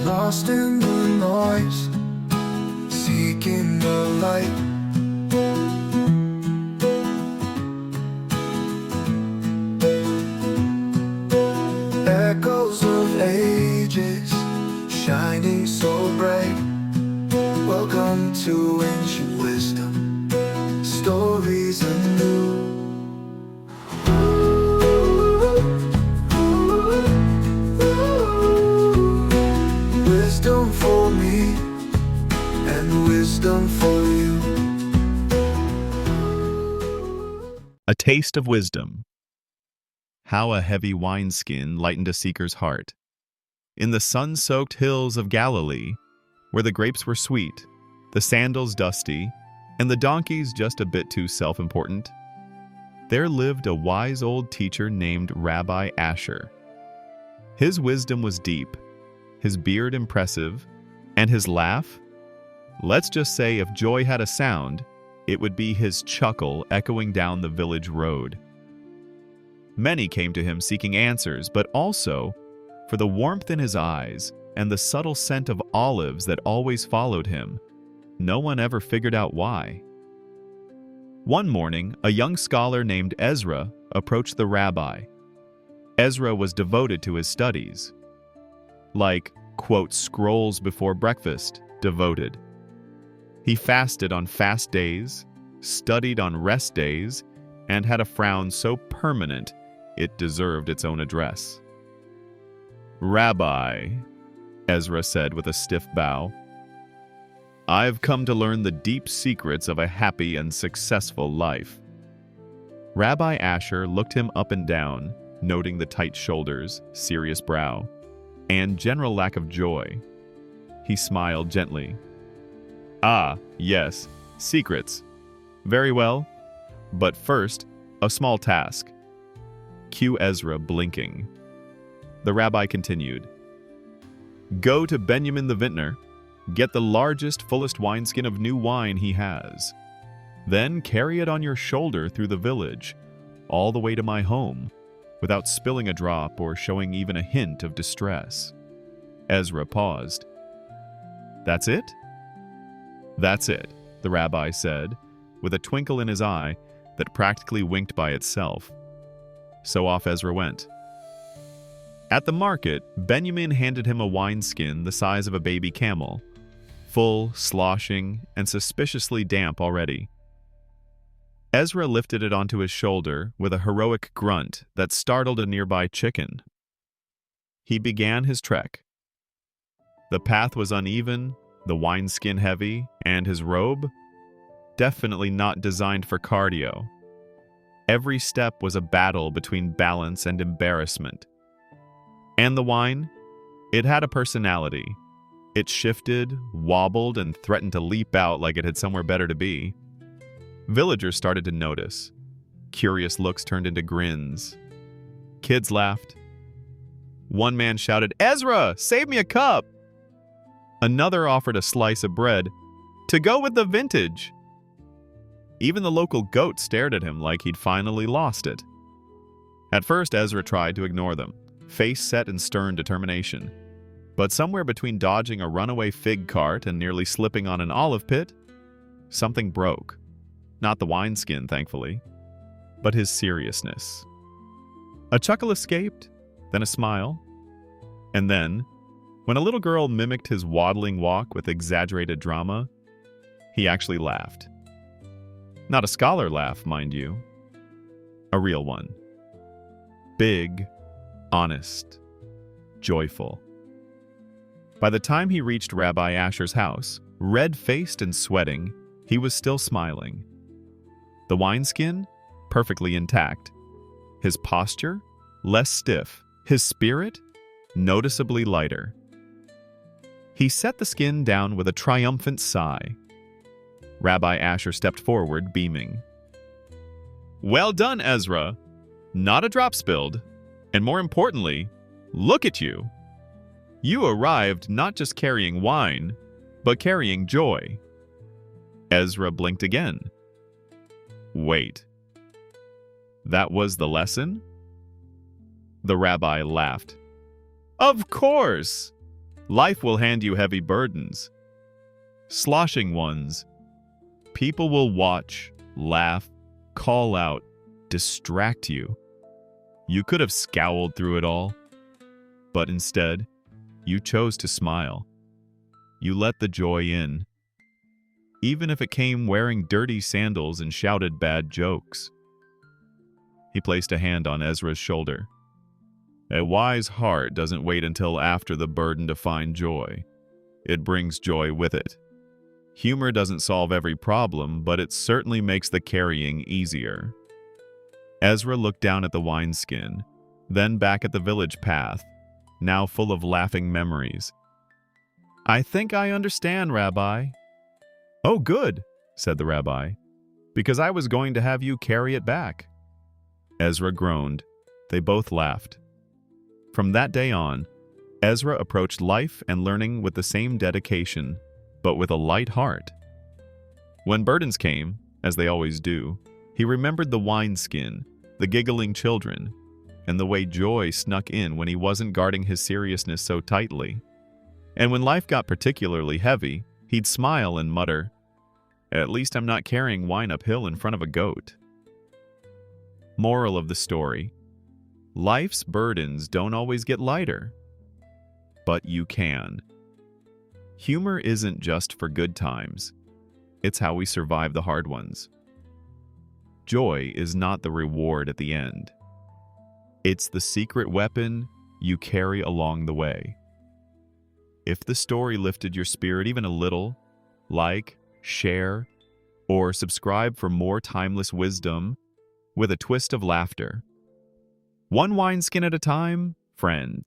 lost in the noise, seeking the light. Echoes of ages, shining so bright. Welcome to ancient wisdom, stories anew. Wisdom for me and wisdom for you. A taste of wisdom. How a heavy wineskin lightened a seeker's heart. In the sun-soaked hills of Galilee, where the grapes were sweet, the sandals dusty, and the donkeys just a bit too self-important, there lived a wise old teacher named Rabbi Asher. His wisdom was deep, his beard impressive, and his laugh, let's just say if joy had a sound, it would be his chuckle echoing down the village road. Many came to him seeking answers, but also for the warmth in his eyes and the subtle scent of olives that always followed him. No one ever figured out why. One morning, a young scholar named Ezra approached the rabbi. Ezra was devoted to his studies. Like, quote, scrolls before breakfast, devoted. He fasted on fast days, studied on rest days, and had a frown so permanent it deserved its own address. "Rabbi," Ezra said with a stiff bow, "I've come to learn the deep secrets of a happy and successful life." Rabbi Asher looked him up and down, noting the tight shoulders, serious brow, and general lack of joy. He smiled gently. "Ah, yes, secrets. Very well. But first, a small task." Cue Ezra blinking. The rabbi continued. "Go to Benjamin the vintner, get the largest, fullest wineskin of new wine he has. Then carry it on your shoulder through the village, all the way to my home, without spilling a drop or showing even a hint of distress." Ezra paused. "That's it?" "That's it," the rabbi said, with a twinkle in his eye that practically winked by itself. So off Ezra went. At the market, Benjamin handed him a wineskin the size of a baby camel, full, sloshing, and suspiciously damp already. Ezra lifted it onto his shoulder with a heroic grunt that startled a nearby chicken. He began his trek. The path was uneven, the wineskin heavy, and his robe? Definitely not designed for cardio. Every step was a battle between balance and embarrassment. And the wine? It had a personality. It shifted, wobbled, and threatened to leap out like it had somewhere better to be. Villagers started to notice. Curious looks turned into grins. Kids laughed. One man shouted, "Ezra, save me a cup!" Another offered a slice of bread to go with the vintage. Even the local goat stared at him like he'd finally lost it. At first, Ezra tried to ignore them, face set in stern determination. But somewhere between dodging a runaway fig cart and nearly slipping on an olive pit, something broke. Not the wineskin, thankfully, but his seriousness. A chuckle escaped, then a smile. And then, when a little girl mimicked his waddling walk with exaggerated drama, he actually laughed. Not a scholar laugh, mind you. A real one. Big, honest, joyful. By the time he reached Rabbi Asher's house, red-faced and sweating, he was still smiling. The wineskin, perfectly intact. His posture, less stiff. His spirit, noticeably lighter. He set the skin down with a triumphant sigh. Rabbi Asher stepped forward, beaming. "Well done, Ezra. Not a drop spilled. And more importantly, look at you. You arrived not just carrying wine, but carrying joy." Ezra blinked again. Wait. That was the lesson? The rabbi laughed. "Of course! Life will hand you heavy burdens, sloshing ones. People will watch, laugh, call out, distract you. You could have scowled through it all, but instead, you chose to smile. You let the joy in, even if it came wearing dirty sandals and shouted bad jokes. He placed a hand on Ezra's shoulder. A wise heart doesn't wait until after the burden to find joy. It brings joy with it. Humor doesn't solve every problem, but it certainly makes the carrying easier. Ezra looked down at the wineskin, then back at the village path, now full of laughing memories. "I think I understand, Rabbi." "Oh, good," said the rabbi, "because I was going to have you carry it back." Ezra groaned. They both laughed. From that day on, Ezra approached life and learning with the same dedication, but with a light heart. When burdens came, as they always do, he remembered the wineskin, the giggling children, and the way joy snuck in when he wasn't guarding his seriousness so tightly. And when life got particularly heavy, he'd smile and mutter, "At least I'm not carrying wine uphill in front of a goat." Moral of the story: life's burdens don't always get lighter, but you can. Humor isn't just for good times. It's how we survive the hard ones. Joy is not the reward at the end. It's the secret weapon you carry along the way. If the story lifted your spirit even a little, like, share, or subscribe for more timeless wisdom with a twist of laughter. One wineskin at a time, friend.